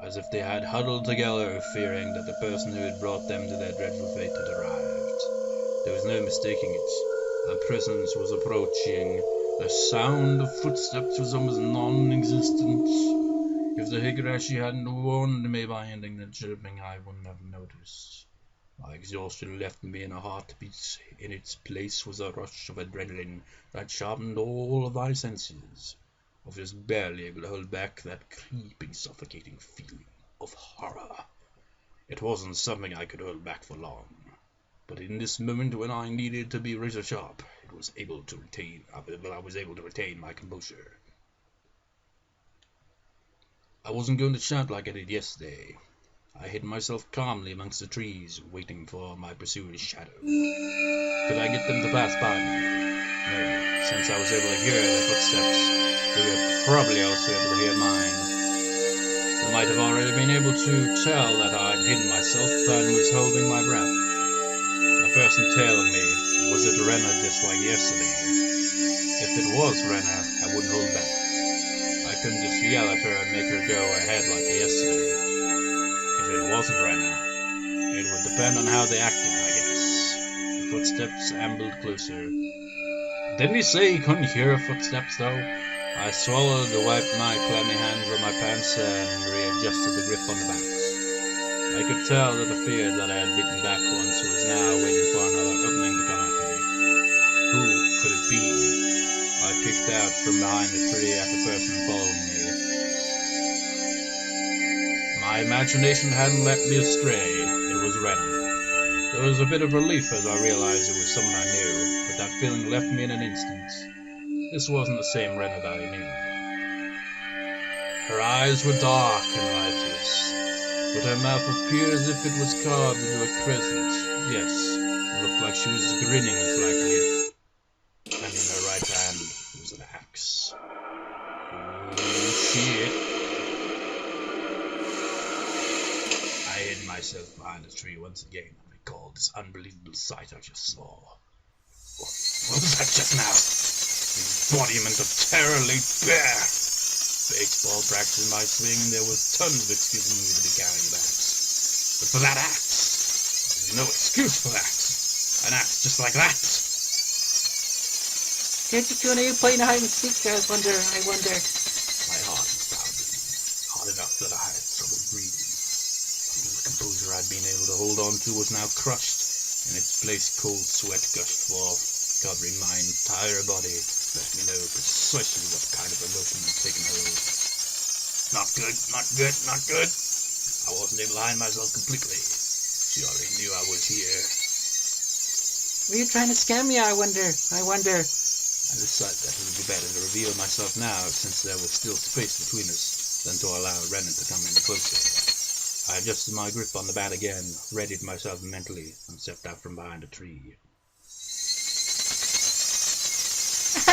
as if they had huddled together, fearing that the person who had brought them to their dreadful fate had arrived. There was no mistaking it. A presence was approaching. The sound of footsteps was almost non-existent. If the Higurashi hadn't warned me by ending the chirping, I wouldn't have noticed. My exhaustion left me in a heartbeat. In its place was a rush of adrenaline that sharpened all of my senses. I was barely able to hold back that creeping, suffocating feeling of horror. It wasn't something I could hold back for long, but in this moment when I needed to be razor sharp, I was able to retain my composure. I wasn't going to shout like I did yesterday. I hid myself calmly amongst the trees, waiting for my pursuer's shadow. Could I get them to pass by me? No, since I was able to hear their footsteps, they were probably also able to hear mine. They might have already been able to tell that I had hidden myself and was holding my breath. The person tailing me, was it Rena just like yesterday? If it was Rena, I wouldn't hold back. I couldn't just yell at her and make her go ahead like yesterday. If it wasn't Rena, it would depend on how they acted, I guess. The footsteps ambled closer. Didn't he say he couldn't hear footsteps, though? I swallowed to wipe my clammy hands on my pants and readjusted the grip on the backs. I could tell that the fear that I had bitten back once was now waiting for another opening to come at me. Who could it be? I peeked out from behind the tree at the person following me. My imagination hadn't led me astray. It was Rena. There was a bit of relief as I realized it was someone I knew, but that feeling left me in an instant. This wasn't the same Rena that I knew. Her eyes were dark and lifeless, but her mouth appeared as if it was carved into a crescent. Yes, it looked like she was grinning slightly, and in her right hand was an axe. Oh shit. I hid myself behind a tree once again and recalled this unbelievable sight I just saw. What was that just now? The embodiment of terror laid bare. Baseball practice in my swing, and there was tons of excuses for me to be carrying the axe. But for that axe, there's no excuse for that. An axe just like that. Keiichi, are you playing hide and seek? I wonder. My heart was pounding, hard enough that I had trouble breathing. The composure I'd been able to hold on to was now crushed. In its place, cold sweat gushed forth, covering my entire body. Let me know precisely what kind of emotion had taken hold. Not good, not good, not good. I wasn't able to hide myself completely. She already knew I was here. Were you trying to scam me? I wonder. I decided that it would be better to reveal myself now, since there was still space between us, than to allow Rena to come any closer. I adjusted my grip on the bat again, readied myself mentally, and stepped out from behind a tree.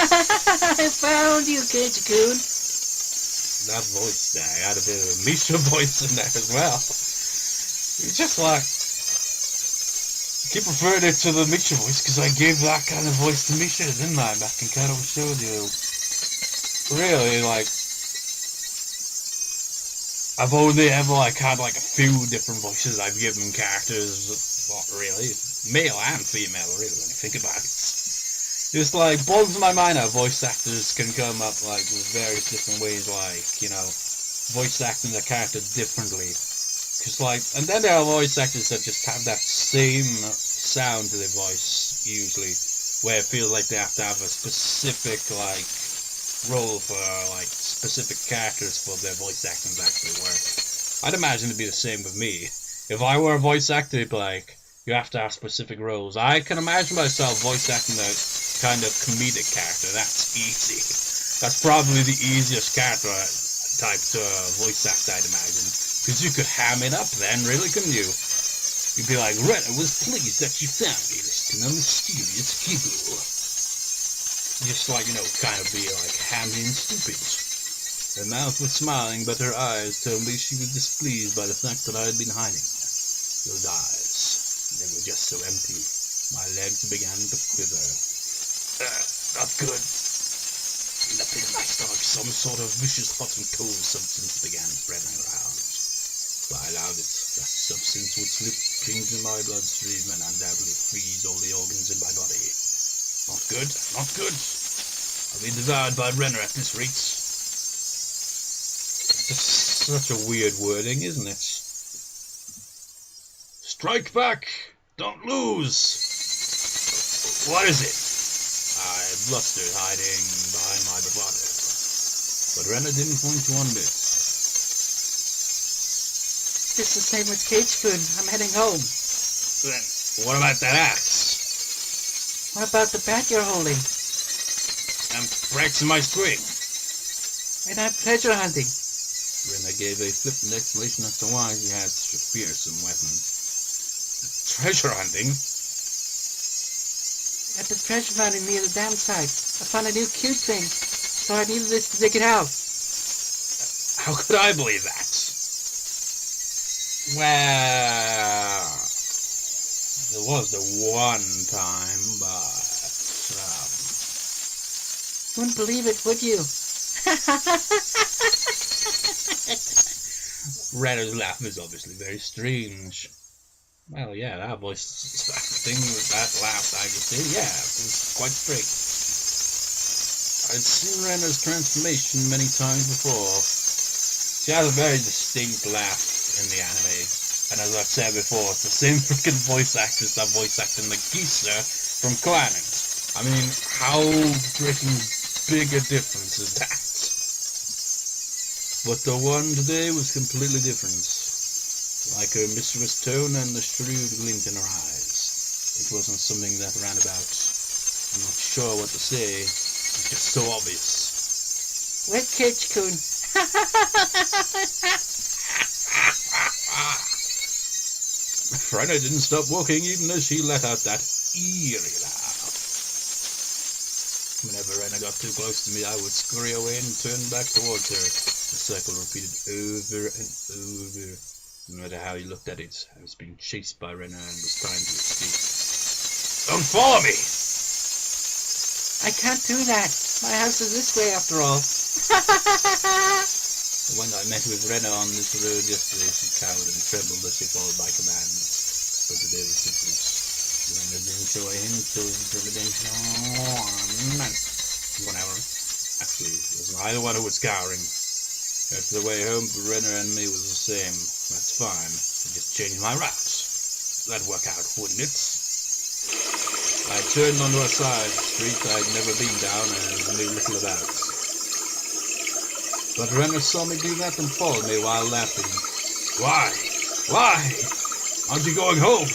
I found you, Keiichi-kun. That voice there, I had a bit of a Misha voice in there as well. It's just like, I keep referring it to the Misha voice because I gave that kind of voice to Misha, didn't I, back in Kaido Shoujo. Really, like, I've only ever had like a few different voices I've given characters, not really, male and female, really, when you think about it. It's like, boggles my mind how voice actors can come up like with various different ways, like, you know, voice acting the character differently. Cause like, and then there are voice actors that just have that same sound to their voice, usually, where it feels like they have to have a specific, like, role for, like, specific characters for their voice acting to actually work. I'd imagine it'd be the same with me. If I were a voice actor, it'd be like, you have to have specific roles. I can imagine myself voice acting the kind of comedic character. That's easy. That's probably the easiest character type to voice act, I'd imagine. Because you could ham it up then, really, couldn't you? You'd be like, Rena was pleased that you found me, listing a mysterious figure. Just like, you know, kind of be like hammy and stupid. Her mouth was smiling, but her eyes told me she was displeased by the fact that I had been hiding. Those eyes, they were just so empty. My legs began to quiver. Not good. In the pit of my stomach, some sort of vicious hot and cold substance began spreading around. allowed it. That substance would slip into my bloodstream and undoubtedly freeze all the organs in my body. Not good, not good. I'll be devoured by Rena at this rate. Just such a weird wording, isn't it? Strike back! Don't lose! What is it? I blustered, hiding behind my bravado. But Rena didn't want to admit. Just the same with Keiichi-kun. I'm heading home. Then, what about that axe? What about the bat you're holding? And cracks in my string. And I'm pleasure hunting. Rena gave a flippant explanation as to why he had such a fearsome weapon. Treasure hunting? At the treasure hunting near the dam site, I found a new cute thing, so I needed this to dig it out. How could I believe that? Well, there was the one time, but you wouldn't believe it, would you? Rena's laugh is obviously very strange. Well, yeah, that voice acting with that laugh I just did, yeah, it was quite strange. I'd seen Rena's transformation many times before. She has a very distinct laugh in the anime, and as I've said before, it's the same freaking voice actress that voice acted the geezer from Clannad. I mean, how freaking big a difference is that? But the one today was completely different. Like her mischievous tone and the shrewd glint in her eyes. It wasn't something that ran about. I'm not sure what to say. It's just so obvious. Where's Keiichi-kun? Rena didn't stop walking even as she let out that eerie laugh. Whenever Rena got too close to me, I would scurry away and turn back towards her. The circle repeated over and over. No matter how you looked at it, I was being chased by Rena and was trying to escape. Don't follow me! I can't do that. My house is this way after all. When I met with Rena on this road yesterday, she cowered and trembled as she followed my commands. But today was different. Rena didn't show a hint of intimidation. Whatever. Actually, it was neither one who was cowering. After the way home for Rena and me was the same. That's fine. I just changed my route. That'd work out, wouldn't it? I turned onto a side street I'd never been down and knew little about. But Rena saw me do that and followed me while laughing. Why? Why? Aren't you going home?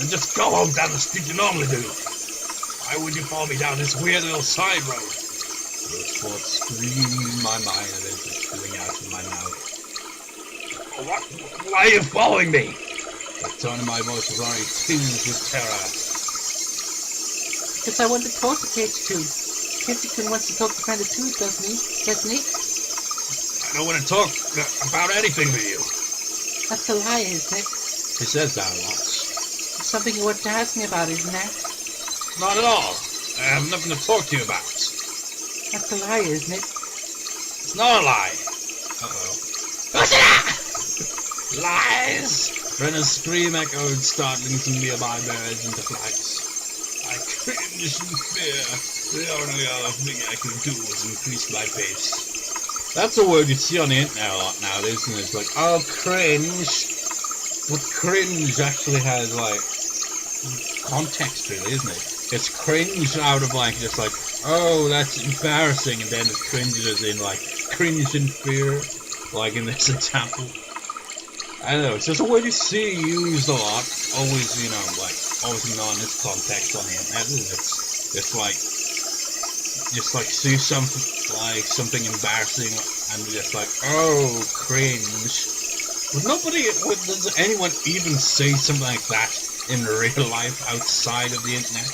And just go home down the street you normally do. Why would you follow me down this weird little side road? Those thoughts screamed in my mind and eventually spilling out from my mouth. What? Why are you following me? The tone of my voice was already tinged with terror. Because I want to talk to Keiichi-kun. Keiichi-kun wants to talk to Friend too, doesn't he? I don't want to talk about anything with you. That's a lie, isn't it? He says that a lot. It's something you want to ask me about, isn't that? Not at all. I have nothing to talk to you about. That's a lie, isn't it? It's not a lie. Uh-oh. Lies! Rena's scream echoed, startling some nearby birds into flight. I cringed in fear. The only other thing I could do was increase my pace. That's a word you see on the internet a lot nowadays, isn't it? It's like, oh, cringe. But cringe actually has, like, context, really, isn't it? It's cringe out of, like, just like, oh, that's embarrassing, and then it's cringe as in, like, cringe in fear, like in this example. I don't know, it's just a word you see used a lot, always, you know, like, always in on its context on the internet, isn't it? It's like, just like, see something embarrassing, and just like, oh, cringe. But does anyone even say something like that in real life outside of the internet?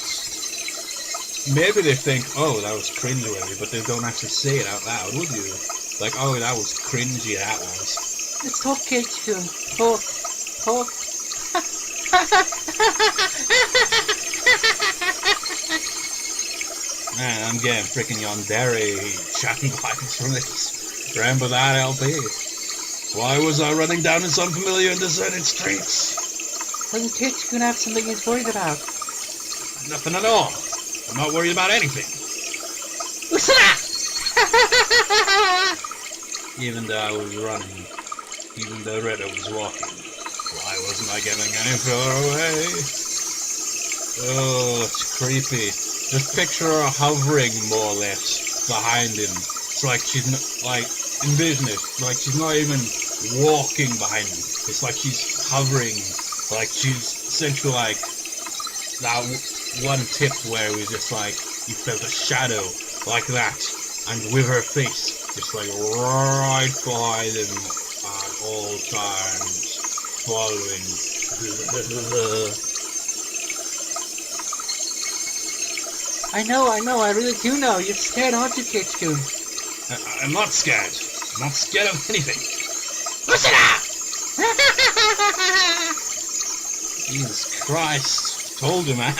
Maybe they think, oh, that was cringeworthy, but they don't actually say it out loud, would you? Like, oh, that was cringy, that was. Let's talk, Keiichi-kun. Talk. Man, I'm getting freaking yandere chatting vibes from this. Remember that LP? Why was I running down this unfamiliar and deserted streets? Doesn't Keiichi-kun have something he's worried about? Nothing at all. I'm not worried about anything. Usura! Even though I was running, even though Rena was walking, why wasn't I getting any further away? Oh, it's creepy. Just picture her hovering, more or less, behind him. It's like she's not, like, envision it, like she's not even walking behind him. It's like she's hovering, like she's essentially like that one tip where it was just like you felt a shadow like that, and with her face just like right behind him at all times, following. I know, I really do know. You're scared, aren't you, Keiichi-kun? I'm not scared. I'm not scared of anything. Listen up! Jesus Christ. Told you, man.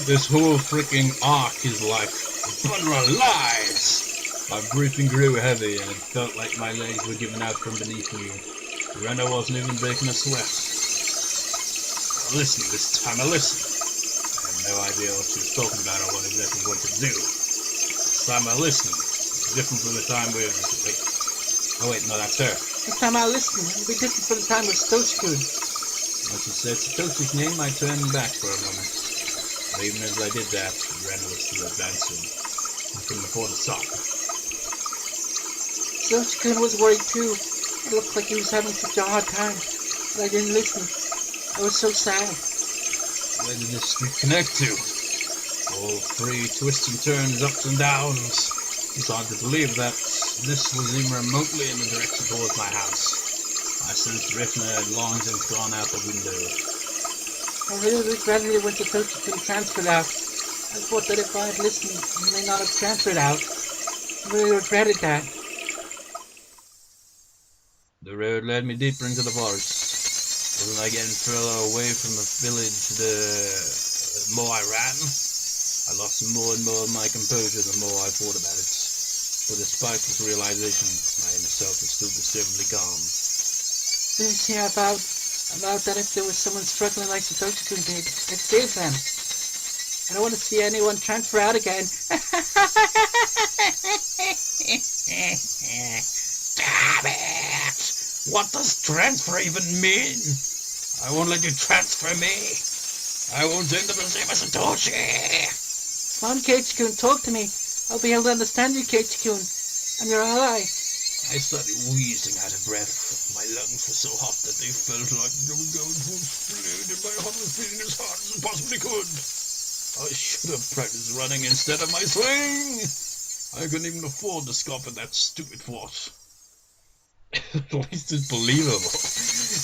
This whole freaking arc is like a bundle of lies. My breathing grew heavy and it felt like my legs were giving out from beneath me. Rena wasn't even breaking a sweat. Listen, this time I listened. I had no idea what she was talking about or what exactly what to do. This time I listened. Different from the time with, like, oh wait, no, that's her. This time I listen. It'll be different from the time with Satoshi-kun. When she said Satoshi's name, I turned back for a moment. But even as I did that, Rena was still advancing. I couldn't afford to stop. Satoshi-kun was worried too. It looked like he was having such a hard time. But I didn't listen. I was so sad. Where did this street connect to? All three twists and turns, ups and downs. It's hard to believe that this was even remotely in the direction towards my house. I sensed Rena had long since gone out the window. I really regretted it when Satoshi-kun transferred out. I thought that if I had listened, he may not have transferred out. I really regretted that. The road led me deeper into the forest. Wasn't I getting further away from the village the more I ran? I lost more and more of my composure the more I thought about it. But despite this realization, my inner self was still disturbingly calm. Didn't you hear about that if there was someone struggling like Satoshi-kun did, I'd save them. I don't want to see anyone transfer out again. Damn it! What does transfer even mean? I won't let you transfer me. I won't end up the same as Satoshi. Come on, Keiichi-kun, talk to me. I'll be able to understand you, Keiichi-kun. I'm your ally. I started wheezing out of breath. My lungs were so hot that they felt like they were going to explode, and my heart was beating as hard as it possibly could. I should have practiced running instead of my swing. I couldn't even afford to scoff at that stupid thought. At least it's believable.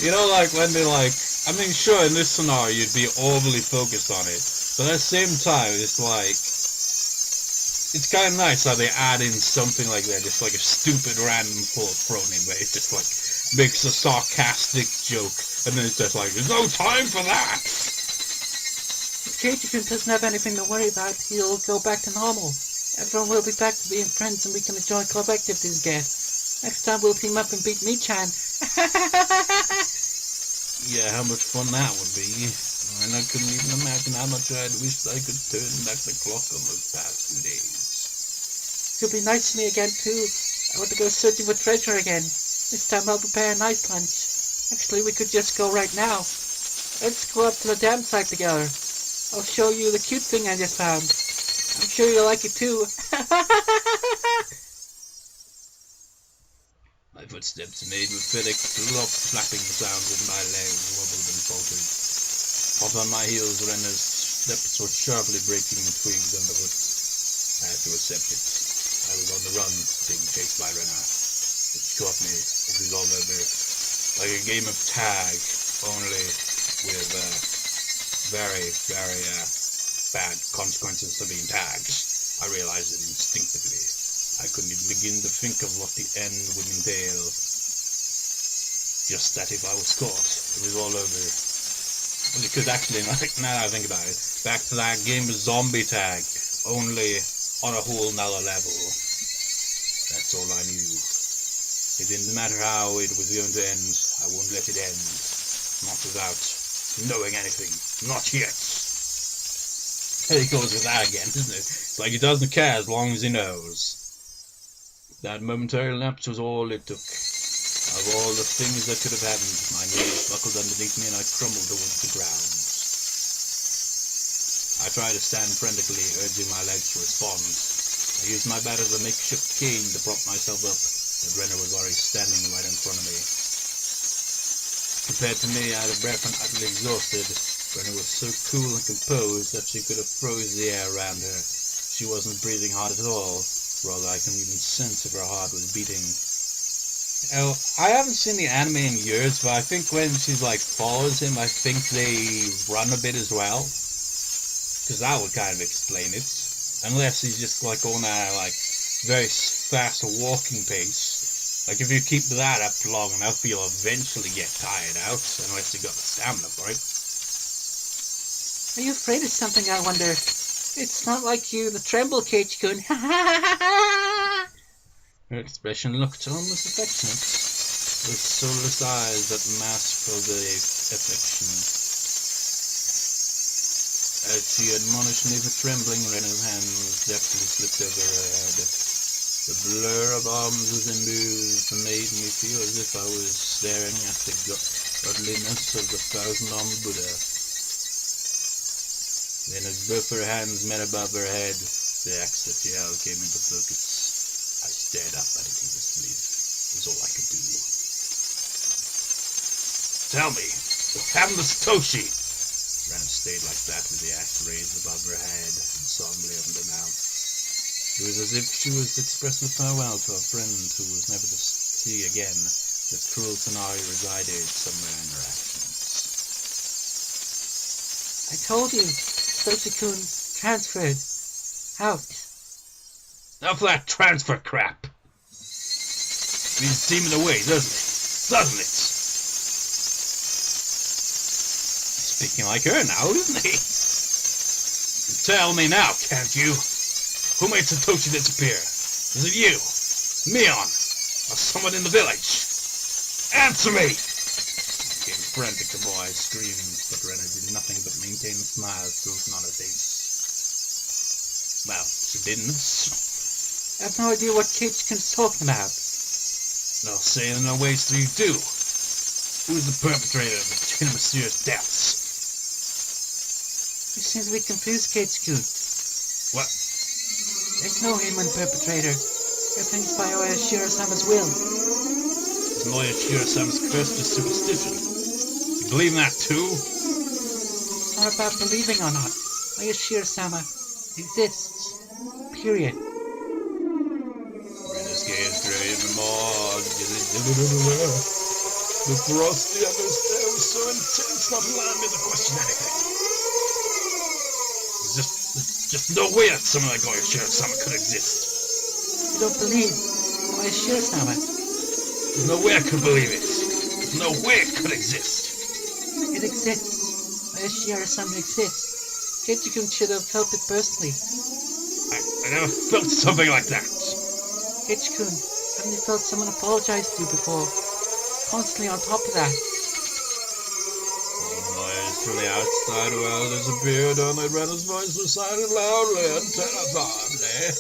You know, like when they like, I mean, sure, in this scenario you'd be overly focused on it, but at the same time, it's like, it's kind of nice how they add in something like that, just like a stupid random thought thrown in, where it just like makes a sarcastic joke, and then it's just like, there's no time for that. If Keiichi-kun doesn't have anything to worry about, he'll go back to normal. Everyone will be back to being friends, and we can enjoy club activities again. Next time we'll team up and beat Me-chan. Yeah, how much fun that would be. And I couldn't even imagine how much I'd wished I could turn back the clock on those past 2 days. You'll be nice to me again, too. I want to go searching for treasure again. This time I'll prepare a nice lunch. Actually, we could just go right now. Let's go up to the dam site together. I'll show you the cute thing I just found. I'm sure you'll like it, too. My footsteps made rhythmic flapping sounds and my legs wobbled and faltered. Hot on my heels, Rena's steps were sharply breaking twigs underfoot. I had to accept it. I was on the run, being chased by Rena. It caught me. It was all over. Like a game of tag, only with very, very bad consequences for being tagged. I realized it instinctively. I couldn't even begin to think of what the end would entail. Just that if I was caught, it was all over. Because actually, now that I think about it, back to that game of zombie tag, only on a whole nother level. That's all I knew. It didn't matter how it was going to end. I won't let it end. Not without knowing anything. Not yet. There he goes with that again, isn't it? It's like he doesn't care as long as he knows. That momentary lapse was all it took. Of all the things that could have happened, my knees buckled underneath me and I crumbled towards the ground. I tried to stand frantically, urging my legs to respond. I used my bat as a makeshift cane to prop myself up, but Rena was already standing right in front of me. Compared to me, out of breath and utterly exhausted, Rena was so cool and composed that she could have froze the air around her. She wasn't breathing hard at all. Rather, I can even sense if her heart was beating. Oh, I haven't seen the anime in years, but I think when she follows him, I think they run a bit as well. Because that would kind of explain it. Unless he's just on a very fast walking pace. If you keep that up long enough, you'll eventually get tired out, unless you got the stamina for it. Are you afraid of something, I wonder? It's not like you, the tremble, Keiichi-kun. Her expression looked almost affectionate, with soulless eyes that masked all the affection. As she admonished me for trembling, Rena's hands deftly slipped over her head. The blur of arms within moves made me feel as if I was staring at the godliness of the thousand-armed Buddha. Then as both her hands met above her head, the axe that she held came into focus. I stared up at it in disbelief. It was all I could do. Tell me, what happened to Satoshi? Rena stayed like that with the axe raised above her head and solemnly opened her mouth. It was as if she was expressing farewell to a friend who was never to see again. The cruel scenario resided somewhere in her actions. I told you, Satoshi-kun transferred out. Enough of that transfer crap. Means teaming away, doesn't it? Doesn't it? Speaking like her now, isn't he? Tell me now, can't you? Who made Satoshi disappear? Is it you? Mion? Or someone in the village? Answer me! I became frantic, the boy screamed, but Rena did nothing but maintain a smile frozen on her face. Well, she didn't. I have no idea what Keiichi-kun's talking about. No saying no ways till you do. Who's the perpetrator of the chain of mysterious deaths? You seem to be confused, Keiichi-kun. What? There's no human perpetrator. Everything's by Oyashiro-sama's will. Isn't Oyashiro-sama's curse just superstition? You believe in that too? It's not about believing or not. Oyashiro-sama exists. Period. Rena's gaze grew even more. The frosty atmosphere was so intense, not allowing me to question anything. There's just no way that someone like Oyashiro-sama could exist. You don't believe Oyashiro-sama? There's no way I could believe it. There's no way it could exist. It exists. Oyashiro-sama exists. Keiichi-kun should have felt it personally. I never felt something like that. Keiichi-kun, haven't you felt someone apologize to you before? Constantly on top of that. All noise from the outside world disappeared, only Rena's voice recited loudly and terrifiedly.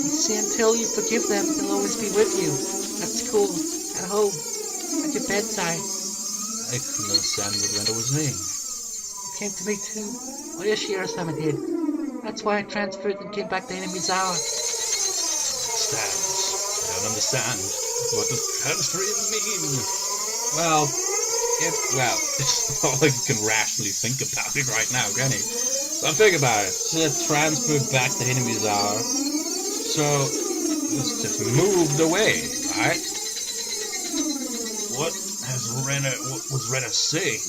You see, until you forgive them, they'll always be with you. At school, at home, at your bedside. I couldn't understand what Rena was saying. It came to me too. Oyashiro-sama did. That's why I transferred and came back to Inamizawa. I don't understand. What does transfer even mean? Well, it's not like you can rationally think about it right now, can you? But think about it. She had transferred back to Hinamizawa, so it's just moved away, right? What was Rena saying?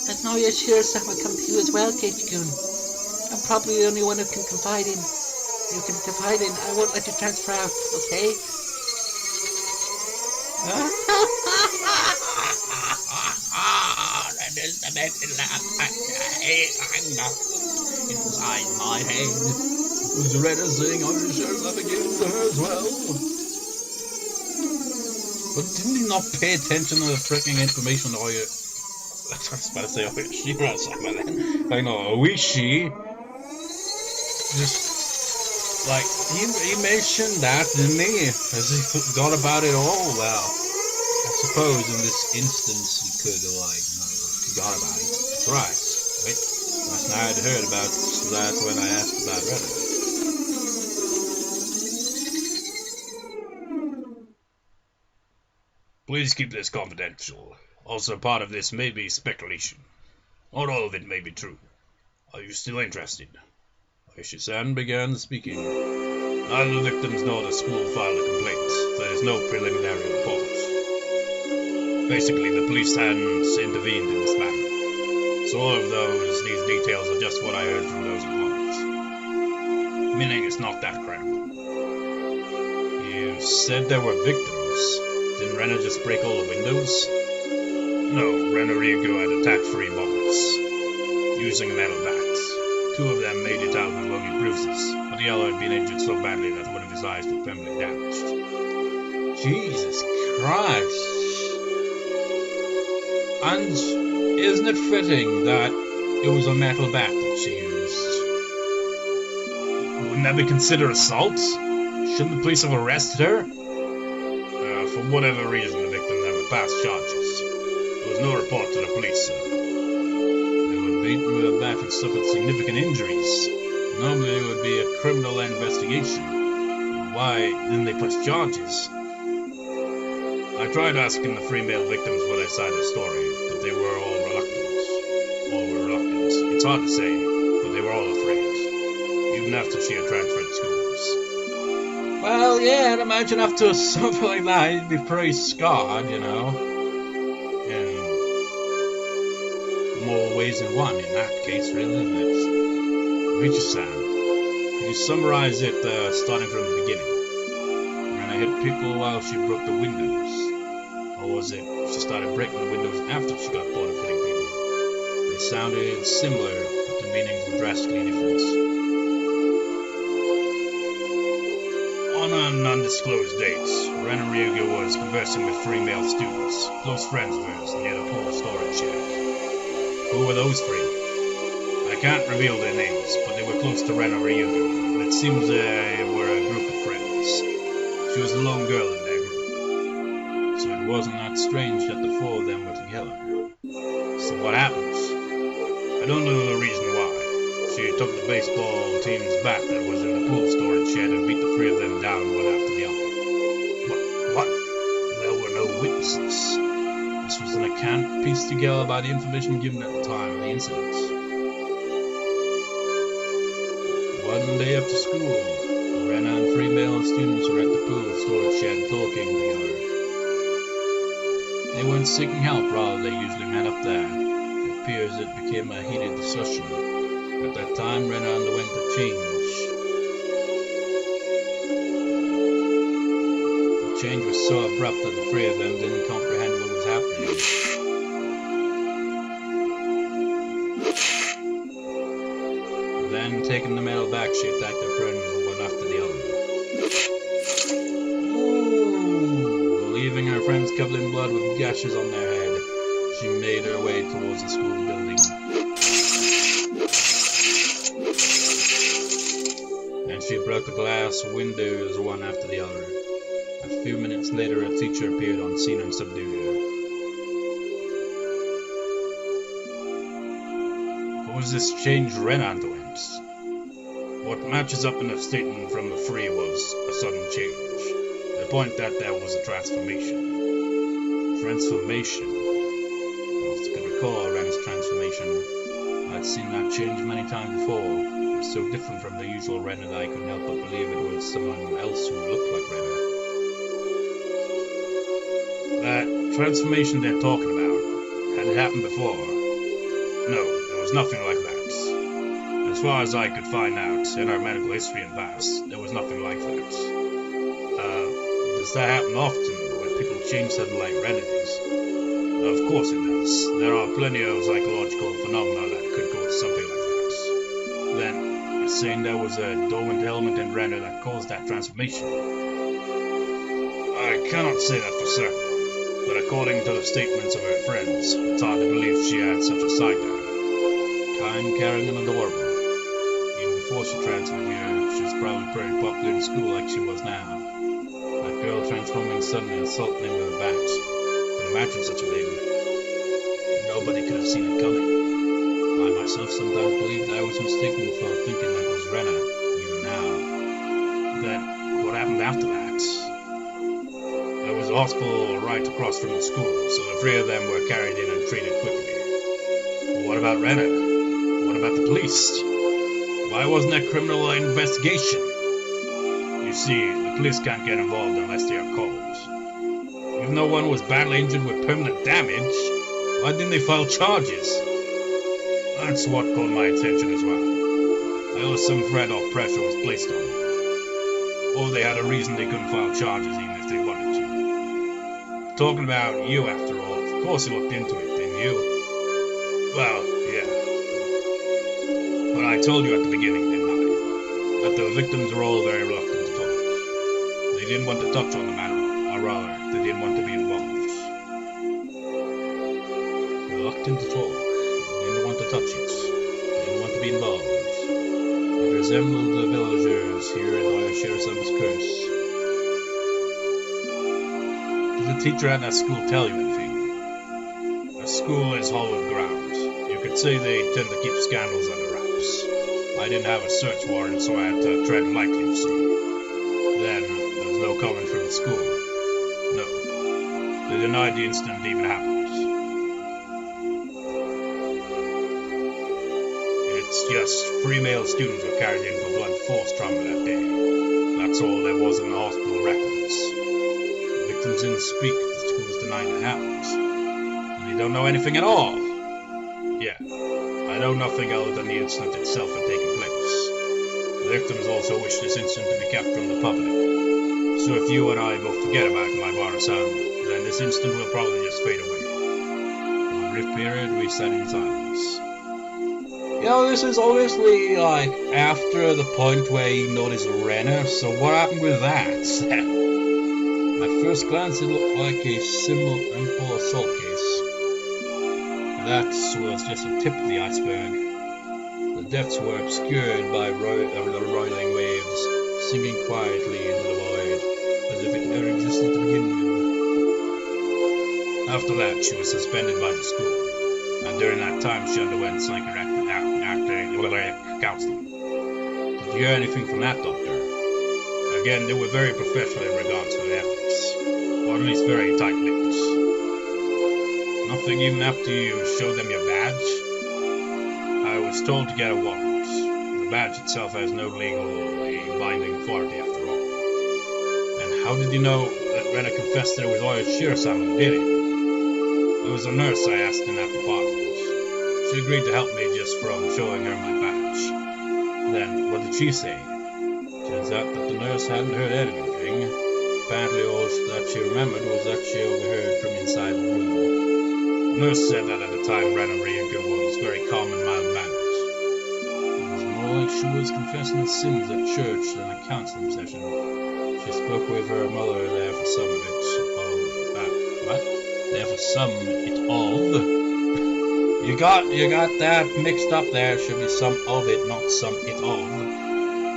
Has Oyashiro-sama come to you as well, Keiichi-kun? I'm probably the only one who can confide in. You can confide in. I won't let you transfer out, okay? That is the best laugh I know inside my head. Was Rena saying oyashiro-sama again to her as well? But didn't he not pay attention to the freaking information on I was about to say oyashiro-sama then. I know, Oishi. Just, like, he mentioned that, didn't he? Has he forgot about it all? Well, I suppose in this instance he could have, like, forgot about it. That's right. Wait, last night I'd heard about that when I asked about Rena. Please keep this confidential. Also, part of this may be speculation. Not all of it may be true. Are you still interested? Oishi-san began speaking. Neither the victims nor the school filed a complaint. There is no preliminary report. Basically, the police hadn't intervened in this matter. So all of these details are just what I heard from those involved. Meaning it's not that credible. You said there were victims. Didn't Rena just break all the windows? No, Rena Ryugu had attacked 3 mothers, using metal bats. 2 of them made it out with only bruises, but the other had been injured so badly that one of his eyes was permanently damaged. Jesus Christ! And isn't it fitting that it was a metal bat that she used? Wouldn't that be considered assault? Shouldn't the police have arrested her? For whatever reason, the victim never passed charges. There was no report to the police, sir. They were beaten with a bat and suffered significant injuries. Normally it would be a criminal investigation. Why didn't they press charges? I tried asking the 3 male victims what their side of the story, but they were all reluctant. It's hard to say, but they were all afraid. Even after she had transferred to schools. Well, yeah, I'd imagine after something like that, you'd be pretty scarred, you know. In more ways than one, in that case, really, isn't it? Keiichi-san, could you summarize it starting from the beginning? Rena hit people while she broke the windows. Or was it she started breaking the windows after she got bored of hitting people? They sounded similar, but the meanings were drastically different. On an undisclosed date, Rena Ryugu was conversing with 3 male students, close friends of hers, near the pool storage shed. Who were those 3? I can't reveal their names, but they were close to Rena Ryugu, and it seems they were a group of friends. She was the lone girl in their group, so it wasn't that strange that the 4 of them were together. So what happened? I don't know the reason why. She took the baseball team's bat that was in the pool storage shed and beat the 3 of them down one after the other. What? There were no witnesses. This was an account pieced together by the information given at the time of the incident. One day after school, Rena and 3 male students were at the pool storage shed talking together. They weren't seeking help, rather they usually met up there. It appears it became a heated discussion. At that time, Rena underwent a change. The change was so abrupt that the 3 of them didn't comprehend what was happening. Then, taking the metal back, she attacked their friends one after the other. Leaving her friends covered in blood with gashes on their head, she made her way towards the school building. She broke the glass windows one after the other. A few minutes later, a teacher appeared on scene and subdued her. What was this change Rena underwent? What matches up in the statement from the 3 was a sudden change. The point that there was a transformation. Transformation? Well, I can recall Rena's transformation. I'd seen that change many times before. So different from the usual Rena that I couldn't help but believe it was someone else who looked like Rena. That transformation they're talking about, had it happened before? No, there was nothing like that. As far as I could find out in our medical history and past, there was nothing like that. Does that happen often, when people change suddenly like Rena does? Of course it does. There are plenty of psychological phenomena that could cause something like that. Then, saying there was a dormant element in Rena that caused that transformation. I cannot say that for certain, but according to the statements of her friends, it's hard to believe she had such a side to her. Kind, caring, and adorable. Even before she transferred here, she was probably pretty popular in school like she was now. That girl transforming suddenly and assaulting into a bat. Can imagine such a thing. Nobody could have seen it coming. I myself sometimes believed I was mistaken for thinking that was Rena, even now. Then, what happened after that? There was a hospital right across from the school, so the three of them were carried in and treated quickly. But what about Rena? What about the police? Why wasn't there criminal investigation? You see, the police can't get involved unless they are called. If no one was badly injured with permanent damage, why didn't they file charges? That's what caught my attention as well. There was some threat or pressure was placed on them. Or they had a reason they couldn't file charges even if they wanted to. Talking about you, after all, of course you looked into it, didn't you? Well, yeah. But I told you at the beginning, didn't I? That the victims were all very reluctant to talk. They didn't want to touch on the matter, or rather, they didn't want to be involved. Reluctant to talk. Didn't want to touch it. Didn't want to be involved. It resembled the villagers here in oyashiro-sama's curse. Did the teacher at that school tell you anything? A school is hallowed ground. You could say they tend to keep scandals under wraps. I didn't have a search warrant, so I had to tread lightly, you see. Then, there was no comment from the school. No. They denied the incident even happened. It's just 3 male students were carried in for blunt force trauma that day. That's all there was in the hospital records. The victims didn't speak, the schools denied it happened. And they don't know anything at all. Yeah, I know nothing other than the incident itself had taken place. The victims also wish this incident to be kept from the public. So if you and I both forget about Maibara-san, then this incident will probably just fade away. For a brief period, we sat in silence. You know, this is obviously, like, after the point where he noticed Rena, so what happened with that? At first glance, it looked like a simple assault case. That was just the tip of the iceberg. The depths were obscured by roiling waves, sinking quietly into the void, as if it never existed to begin with. After that, she was suspended by the school, and during that time she underwent psychiatric counseling. Did you hear anything from that doctor? Again, they were very professional in regards to their ethics, or at least very tight-lipped. Nothing even after you showed them your badge? I was told to get a warrant. The badge itself has no legally binding authority after all. And how did you know that Rena confessed that it was oyashiro-sama who did it? There was a nurse I asked in that department. She agreed to help me just from showing her my badge. Then, what did she say? Turns out that the nurse hadn't heard anything. Apparently all that she remembered was that she overheard from inside the room. The nurse said that at the time Rena was very calm and mild-mannered. It was more like she was confessing her sins at church than a counseling session. She spoke with her mother there for some of it. There for some it of. You got that mixed up there. Should be some of it, not some it of.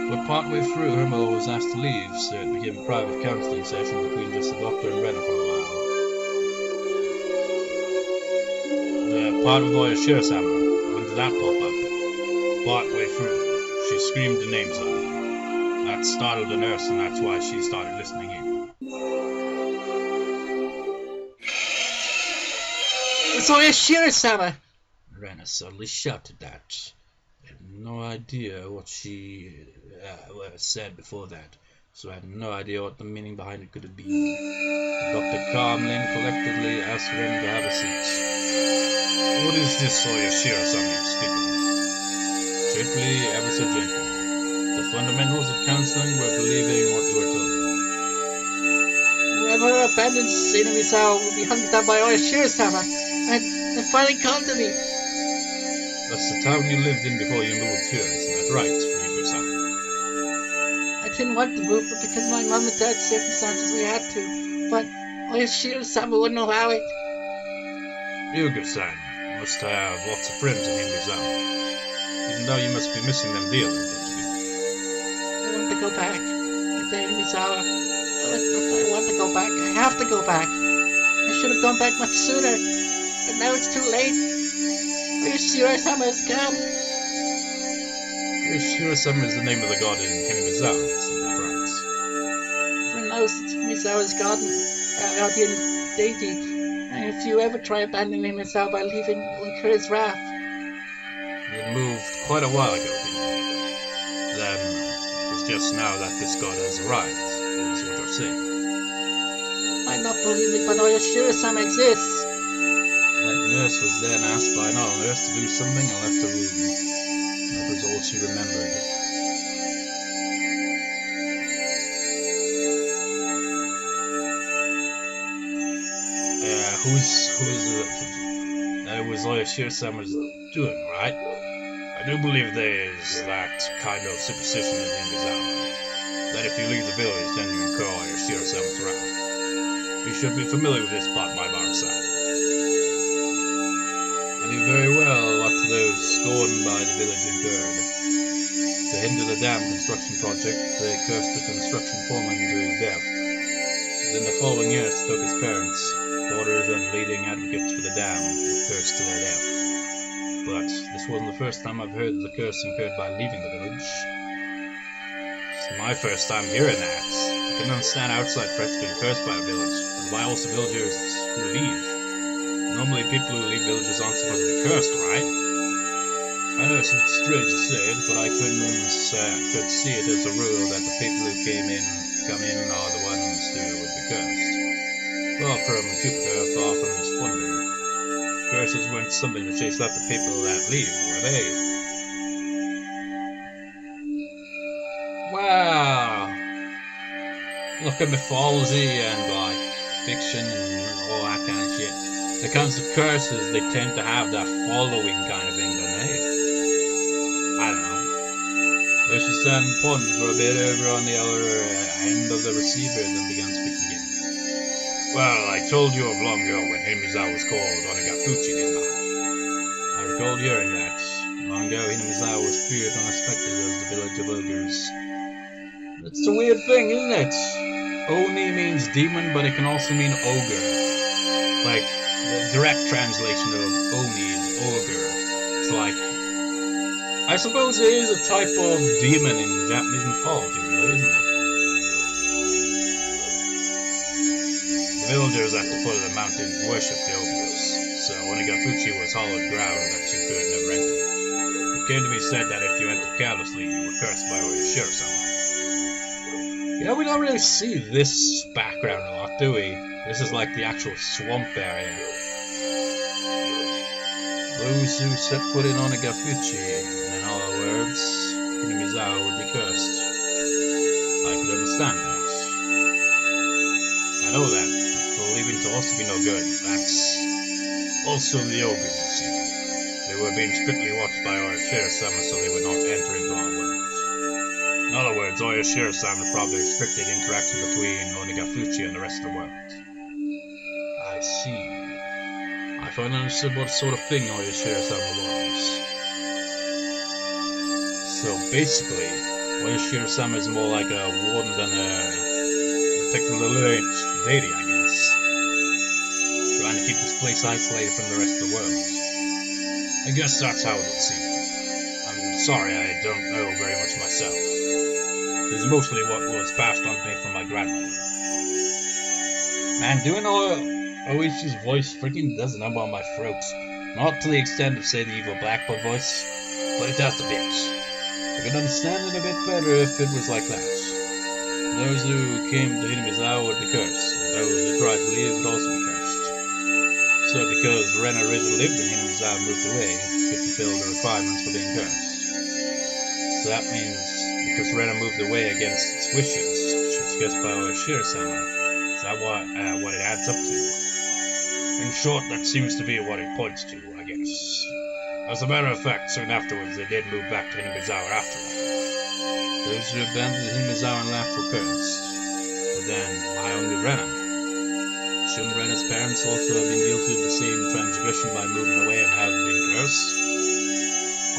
But partway through, her mother was asked to leave, so it became a private counseling session between just the doctor and Rena for a while. The part with oyashiro-sama, when did that pop up? Partway through, she screamed the names of me. That startled the nurse, and that's why she started listening in. It's oyashiro-sama! Rena suddenly shouted that. I had no idea what she said before that, so I had no idea what the meaning behind it could have been. The doctor calmly and collectedly asked Rena to have a seat. What is this oyashiro-sama you're speaking? Gently, ever so gently. The fundamentals of counseling were believing what you were told. Whoever abandons enemy cell will be hunted down by oyashiro-sama, and finally come to me. That's the town you lived in before you moved here, isn't that right, Creeeeeepy? didn't want to move, but because my mom and dad's circumstances, we had to. But oyashiro-sama wouldn't allow it. Hyuga-san must have lots of friends in Himizawa. Even though you must be missing them dearly, don't you? I want to go back. Back to Himizawa. I want to go back. I have to go back. I should have gone back much sooner. But now it's too late. Oyashiro-sama has come. Oyashiro-sama is the name of the god in Himizawa, isn't that right? Everyone knows it's Himizawa's guardian deity. And if you ever try abandoning Himizawa by leaving, you'll incur his wrath. You moved quite a while ago, didn't you? Then, it's just now that this god has arrived, is what you're saying. You might not believe me, but oyashiro-sama exists. That nurse was then asked by another nurse to do something and left the room. That was all she remembered. That was oyashiro-sama's doing, right? I do believe there's that kind of superstition in Himizawa, that if you leave the village, then you incur oyashiro-sama's wrath. You should be familiar with this part, my Barasai. I knew very well what those scorned by the village incurred. To hinder the dam construction project, they cursed the construction foreman to his death. Then the following years took his parents, daughters and leading advocates for the dam, were cursed to their death. But this wasn't the first time I've heard of the curse incurred by leaving the village. It's my first time hearing that. I can understand outside threats being cursed by a village, but why also villagers who leave? Normally people who leave villages aren't supposed to be cursed, right? I know it's strange to say it, but I could see it as a rule that the people who come in are the ones who would be cursed. Far from Jupiter, far from his wonder. Curses weren't something to chase out the people that leave, were they? Wow! Look at mythology and like fiction and all that kind of shit. When it comes to curses, they tend to have that following kind of thing, don't they? I don't know. They should stand important for a bit over on the other end of the receiver, then began speaking again. Well, I told you of long ago when Himizawa was called Onikakushi, didn't I? I recalled hearing that. Long ago, Himizawa was feared and respected as the village of ogres. That's a weird thing, isn't it? Oni means demon, but it can also mean ogre. Like, the direct translation of Oni is ogre. It's like, I suppose it is a type of demon in Japanese mythology, really, isn't it? The villagers at the foot of the mountain worshipped the ogres, so Onikakushi was hollowed ground that you could never enter. It came to be said that if you entered carelessly, you were cursed by oyashiro-sama. Yeah, we don't really see this background a lot, do we? This is like the actual swamp area. Those who set foot in Onikakushi, and in other words, Himizawa would be cursed. I could understand that. I know that, believing to also be no good, that's also the ogres, you see. They were being strictly watched by oyashiro-sama so they would not enter into our world. In other words, oyashiro-sama probably restricted interaction between Onikakushi and the rest of the world. I see. I finally understood what sort of thing oyashiro-sama was. So basically, oyashiro-sama is more like a warden than a particular deity, I guess. Trying to keep this place isolated from the rest of the world. I guess that's how it would seem. I'm sorry, I don't know very much myself. This is mostly what was passed on to me from my grandmother. Man, doing Oishi's voice freaking does a number on my throat. Not to the extent of, say, the evil Blackbird voice, but it does a bit. I could understand it a bit better if it was like that. Those who came to Himizawa would be cursed, and those who tried to leave would also be cursed. So because Rena originally lived in Himizawa and moved away, it fulfilled the requirements for being cursed. So that means because Rena moved away against its wishes, she was cursed by oyashiro-sama. Is that what it adds up to? In short, that seems to be what it points to, I guess. As a matter of fact, soon afterwards, they did move back to Himizawa after all. Those who abandoned him as our life were cursed. But then, why only Rena? Shouldn't Rena's parents also have been guilty of the same transgression by moving away and have been cursed?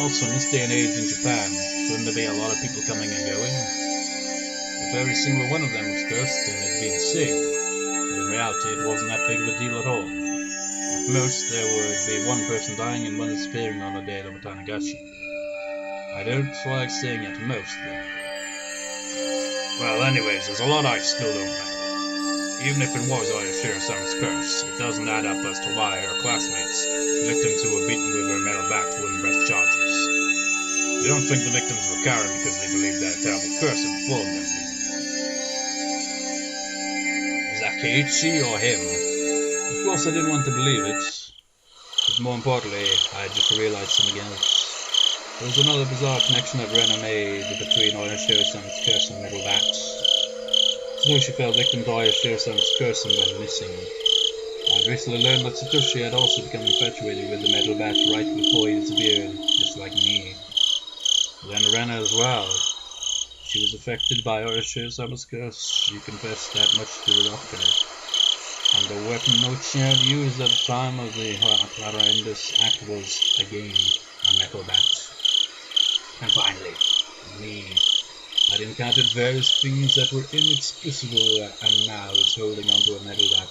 Also, in this day and age in Japan, shouldn't there be a lot of people coming and going? If every single one of them was cursed, then it'd be the same. But in reality, it wasn't that big of a deal at all. At most, there would be one person dying and one disappearing on the day of Onikakushi. I don't like saying at most, though. Well, anyways, there's a lot I still don't know. Even if it was oyashiro-sama's curse, it doesn't add up as to why her classmates, victims who were beaten with her metal bat, wouldn't press charges. They don't think the victims were coward because they believed that a terrible curse had befallen them. Was that Keiichi or him? Of course, I didn't want to believe it. But more importantly, I just realized something else. There was another bizarre connection that Rena made between oyashiro-sama's curse and metal bats. Satoshi fell victim to oyashiro-sama's curse and went missing. I had recently learned that Satoshi had also become infatuated with the metal bat right before he disappeared, just like me. Then Rena as well. She was affected by oyashiro-sama's curse. She confessed that much to the doctor. And the weapon no she had used at the time of the horrendous act was, again, a metal bat. And finally, me. I'd encountered various things that were inexplicable, and now it's holding onto a metal bat.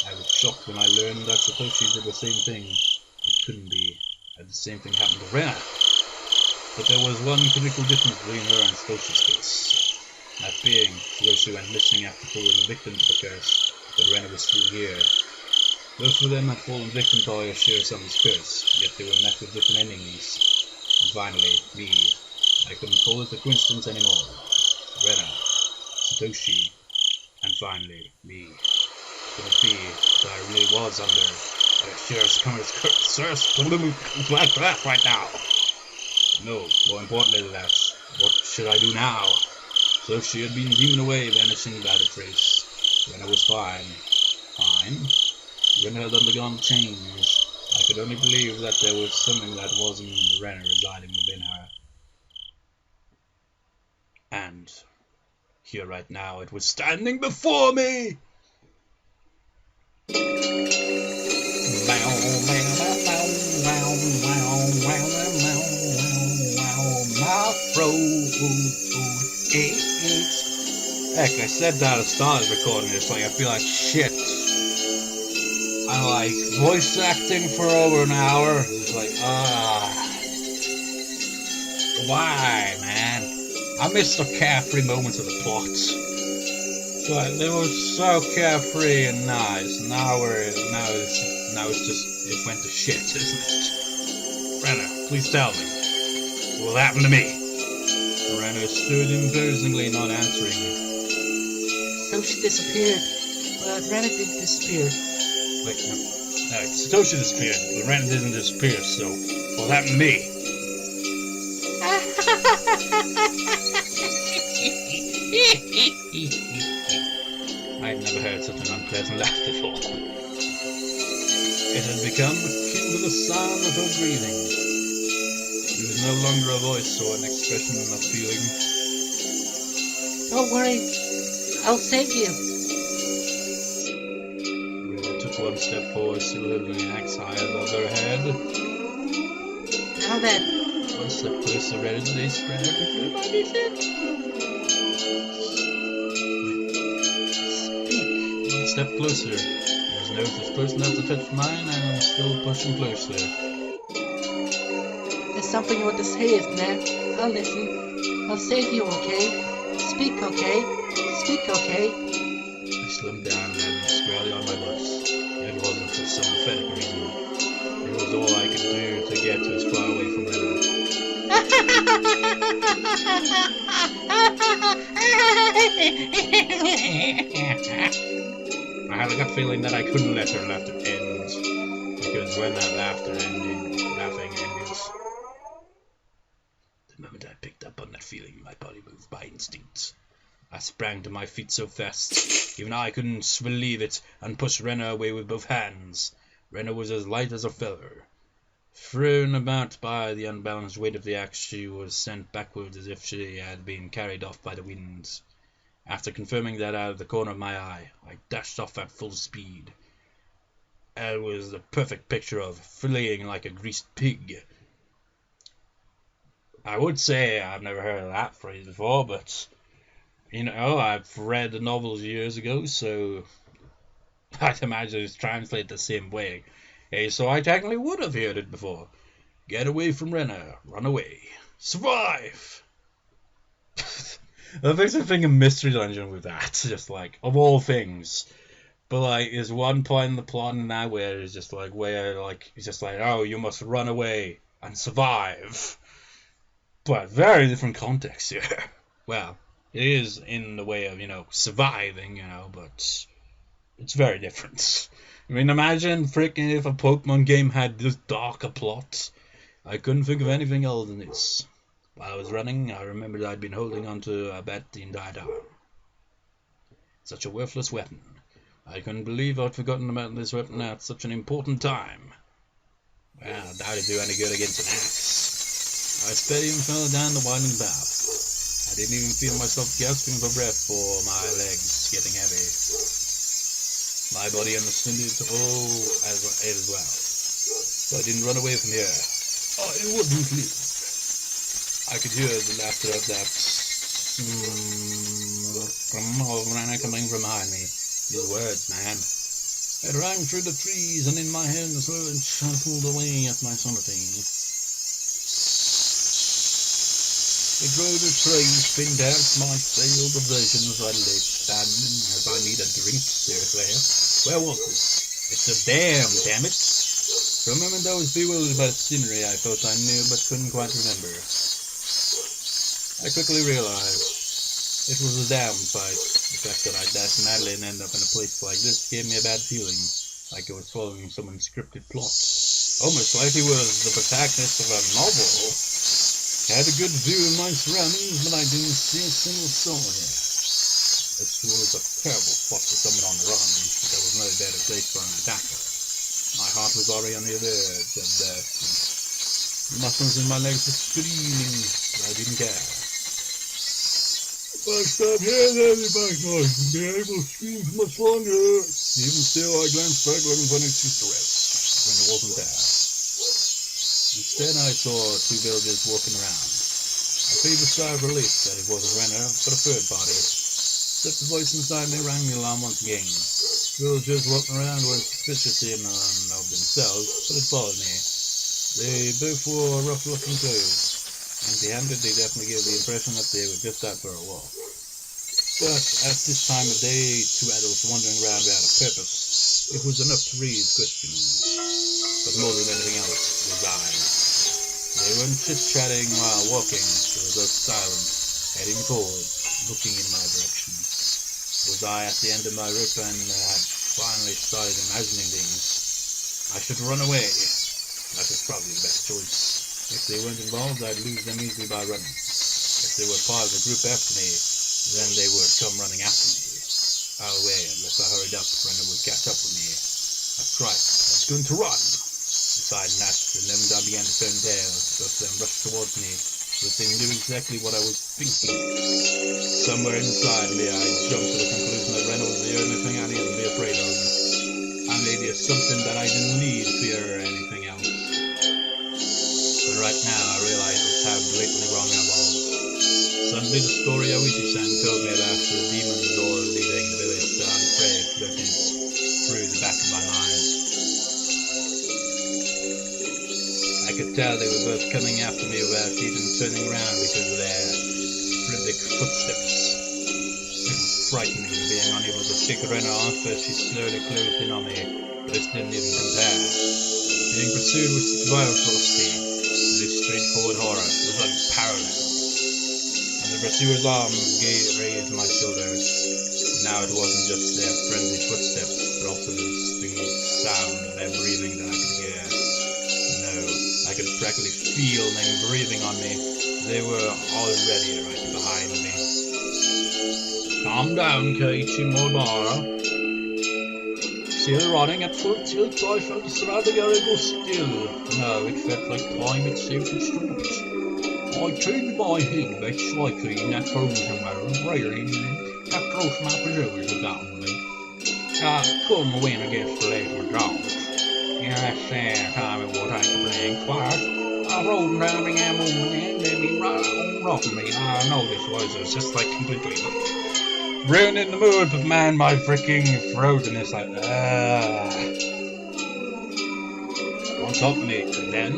I was shocked when I learned that Satoshi did the same thing. It couldn't be. Had the same thing happen to Rena. But there was one critical difference between her and Satoshi's case. That being, Satoshi went missing after falling victim to the curse, but Rena was still here. Both of them had fallen victim to oyashiro-sama's curse, yet they were met with different endings. And finally, me. I couldn't call it a coincidence anymore. Rena, Satoshi, and finally, me. Could it be that I really was under oyashiro-sama's curse right now? No, more importantly than that, what should I do now? Satoshi had been beamen away, vanishing without a trace. Rena was fine. Fine? Rena had undergone change. I could only believe that there was something that wasn't Rena residing within her. And here right now it was standing before me! My throat aches. Heck, I said that at the start of recording this, like I feel like shit. I'm like voice acting for over an hour. It's like, why, man? I missed the carefree moments of the plot. But they were so carefree and nice. Now it's just, it went to shit, isn't it? Rena, please tell me. What happened to me? Rena stood embarrassingly, not answering. Satoshi disappeared, but Rena didn't disappear. Wait, no, Satoshi disappeared, but Rena didn't disappear, so what happened to me? I'd never heard such an unpleasant laugh before. It had become akin to the sound of her breathing. It was no longer a voice or an expression of feeling. Don't worry, I'll save you. Rena took one step forward, still holding the axe high above her head. Now then. One step closer, Rena, they spread out before my face. Speak. One step closer. His nose was close enough to touch mine, and I'm still pushing closer. There's something you want to say, isn't there? I'll listen. I'll save you, okay? Speak, okay? Speak, okay? I slimmed down and had him squarely on my butts. It wasn't for some pathetic reason. It was all I could do to get as far away from Rena. I had a gut feeling that I couldn't let her laughter end, because when that laughing ended, the moment I picked up on that feeling, my body moved by instinct. I sprang to my feet so fast, even I couldn't believe it, and pushed Rena away with both hands. Rena was as light as a feather. Thrown about by the unbalanced weight of the axe, she was sent backwards as if she had been carried off by the wind. After confirming that out of the corner of my eye, I dashed off at full speed. It was the perfect picture of fleeing like a greased pig. I would say I've never heard of that phrase before, but, you know, I've read the novels years ago, so I'd imagine it's translated the same way. Hey, so I technically would have heard it before. Get away from Rena, run away, survive! That makes me think of Mystery Dungeon with that, just like, of all things. But like, there's one point in the plot in that where it's just like, it's just like, oh, you must run away and survive. But very different context here. Well, it is in the way of, you know, surviving, you know, but it's very different. I mean, imagine freaking if a Pokemon game had this darker plot. I couldn't think of anything else than this. While I was running, I remembered I'd been holding onto a bat the entire time. Such a worthless weapon. I couldn't believe I'd forgotten about this weapon at such an important time. Well, I doubt it'd do any good against an axe. I sped and fell down the winding path. I didn't even feel myself gasping for breath for my legs getting heavy. My body understood it all as well. So I didn't run away from here. Oh, it wouldn't live. I could hear the laughter of that Rena coming from behind me. His words, man. It rang through the trees and in my head as though it shuffled away at my sanity. It drove a train spinned out my field of vision as I lay standing as I need a drink, seriously. Where was this? It's a dam, damn it. For a moment I was bewildered by the scenery I thought I knew but couldn't quite remember. I quickly realized it was a damn sight. The fact that I dashed madly and ended up in a place like this gave me a bad feeling, like I was following some unscripted plot. Almost like he was the protagonist of a novel. I had a good view of my surroundings, but I didn't see a single soul here. This was a terrible spot for someone on the run. There was no better place for an attacker. My heart was already on the edge of death. The muscles in my legs were screaming, but I didn't care. If I stop here, then the back noise and be able to scream for much longer. Even still, I glanced back looking for an excuse to rest, when it wasn't there. Instead, I saw two villagers walking around. I breathed a sigh of relief that it wasn't Rena, but a third party. Except the voice inside me rang the alarm once again. Villagers walking around were suspicious in and of themselves, but it bothered me. They both wore rough-looking clothes. Empty-handed, they definitely gave the impression that they were just out for a walk. But at this time of day, two adults wandering around without a purpose, it was enough to raise questions. But more than anything else, desire. They weren't chit-chatting while walking. They were both silent, heading forward, looking in my direction. Was I at the end of my rope and had finally started imagining things? I should run away. That was probably the best choice. If they weren't involved, I'd lose them easily by running. If they were part of the group after me, then they would come running after me. I'll wait unless I hurried up, Rena would catch up with me. That's right, I was going to run. Besides that, the moment I began to turn tail, both of them rushed towards me, but they knew exactly what I was thinking. Somewhere inside me, I jumped to the conclusion that Rena was the only thing I needed to be afraid of. I made the assumption that I didn't need fear or anything else. But right now, I realize just how blatantly wrong I was. Suddenly, the story Keiichi-san told me about the demons all leaving the village to unafraid floated through the back of my mind. I could tell they were both coming after me without even turning around because of their rhythmic footsteps. It was frightening, being unable to shake Rena off as she slowly closed in on me, but this didn't even compare. Being pursued with such violent velocity, this straightforward horror was unparalleled. And the pursuer's arm raised my shoulders. Now it wasn't just their friendly footsteps, but also the distinct sound of their breathing that I could hear. No, I could practically feel them breathing on me. They were already right behind me. Calm down, Keiichi Mobara. still running at full tilt, I felt the surrounding area go still. No, it felt like time itself had stopped. I turned my head back slightly in that frozen mode, realizing that close my pursuers had gotten me. I couldn't win against the legs were dogs. In that sad time it will take to playing twice. I rolled around began moving and they'd be right on rough of me. I know this was just like completely ruining the mood, but man, my freaking frozenness like what's up, mate? Then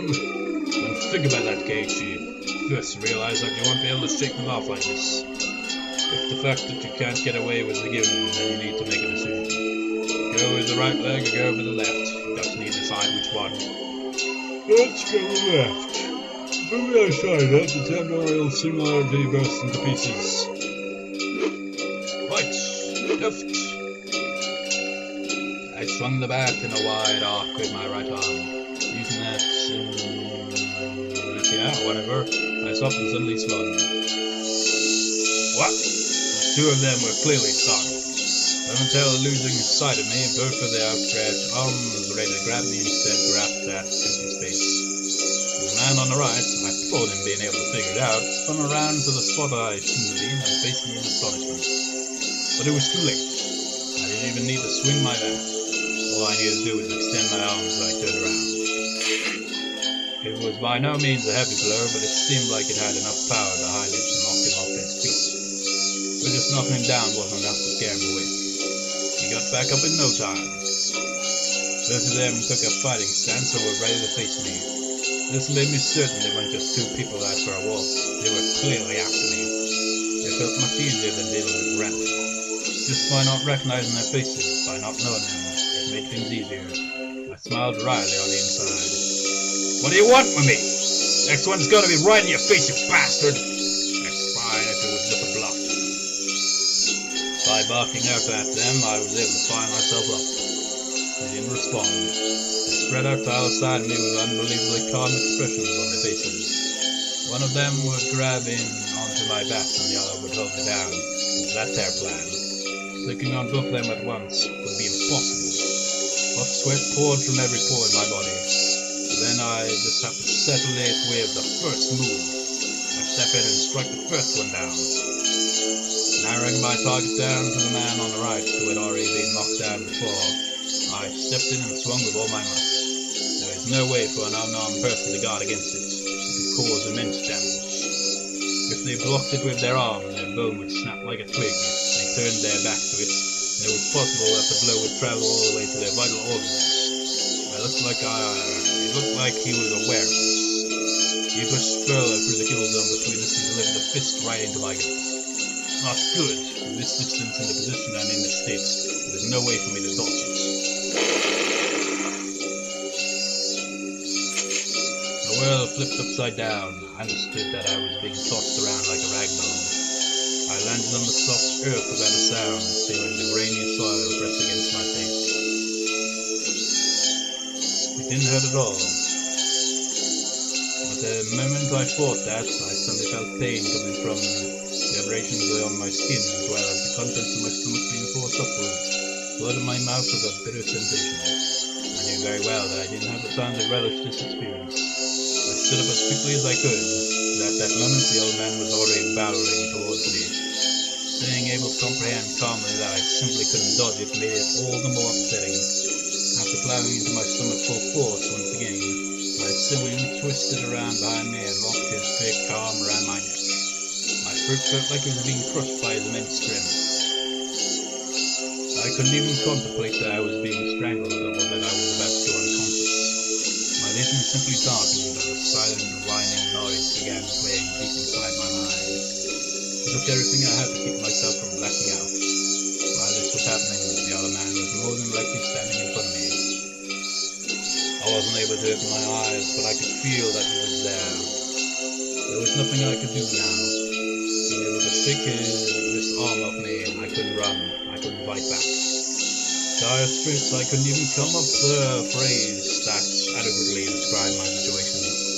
think about that, Keiichi. First, realize that you won't be able to shake them off like this. If the fact that you can't get away was a given, then you need to make a decision. Go with the right leg or go with the left. You just need to decide which one. Let's go left. From the other side, the temporal similarity bursts into pieces. Right, left. I swung the bat in a wide arc with my right arm, using that whatever. I stopped and suddenly spun. What? The two of them were clearly startled. Momentarily losing sight of me, both of their outstretched arms ready to grab me instead grasped at empty space. The man on the right, I thought him being able to figure it out, spun around to the spot I shouldn't have been and faced me in astonishment. But it was too late. I didn't even need to swing my bat. All I needed to do was extend my arms as I turned around. It was by no means a heavy blow, but it seemed like it had enough power behind it to knock him off his feet. But just knocking him down wasn't enough to scare him away. He got back up in no time. Both of them took a fighting stance and were ready to face me. This made me certain they weren't just two people out for a walk. They were clearly after me. It felt much easier than dealing with Rena. Just by not recognizing their faces, by not knowing them, it made things easier. I smiled wryly on the inside. What do you want with me? Next one's gonna be right in your face, you bastard! That's fine if it was just a bluff. By barking out at them, I was able to fire myself up. They didn't respond. They spread out to either side of me with unbelievably calm expressions on their faces. One of them would grab in onto my back and the other would hold me down. That's their plan. Clicking on both of them at once would be impossible. Hot sweat poured from every pore in my body. Then I just have to settle it with the first move. I step in and strike the first one down. Narrowing my target down to the man on the right who had already been knocked down before, I stepped in and swung with all my might. There is no way for an unarmed person to guard against it. It could cause immense damage. If they blocked it with their arm, their bone would snap like a twig. They turned their back to it, and it was possible that the blow would travel all the way to their vital organs. It looked like he was aware of this. He pushed further through the kill zone between us and delivered a fist right into my gut. Not good. From this distance in the position I'm in the state, there was no way for me to dodge it. The world flipped upside down. I understood that I was being tossed around like a rag doll. I landed on the soft earth without a sound, feeling the grainy soil press against my face. It didn't hurt at all. But the moment I thought that, I suddenly felt pain coming from the abrasions on my skin, as well as the contents of my stomach being forced upward. Blood in my mouth was a bitter sensation. I knew very well that I didn't have the time to relish this experience. I stood up as quickly as I could, but at that moment the old man was already barreling towards me. Being able to comprehend calmly that I simply couldn't dodge it made it all the more upsetting. After plowing into my stomach full force once again, my sibling twisted around behind me and locked his big arm around my neck. My throat felt like it was being crushed by his immense strength. I couldn't even contemplate that I was being strangled or that I was about to go unconscious. My vision simply darkened as a silent, whining noise began playing deep inside my mind. It took everything I had to keep myself from blacking out. While this was happening, the other man was more than likely standing in front of me. I wasn't able to open my eyes, but I could feel that he was there. There was nothing I could do now. He was able to shake his arm off me, and I couldn't run. I couldn't fight back. Dire straits, I couldn't even come up with a phrase that adequately described my situation.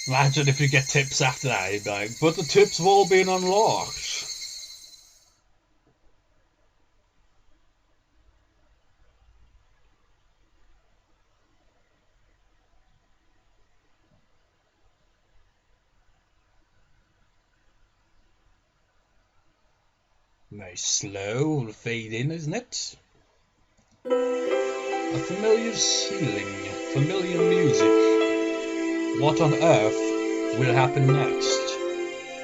Imagine if you get tips after that, you'd be like, but the tips have all been unlocked. Nice slow fade in, isn't it? A familiar ceiling, familiar music. What on earth will happen next?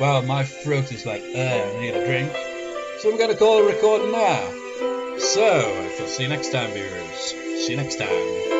Well, my throat is like, I need a drink. So I'm gonna call a recording now. So, I'll see you next time, viewers. See you next time.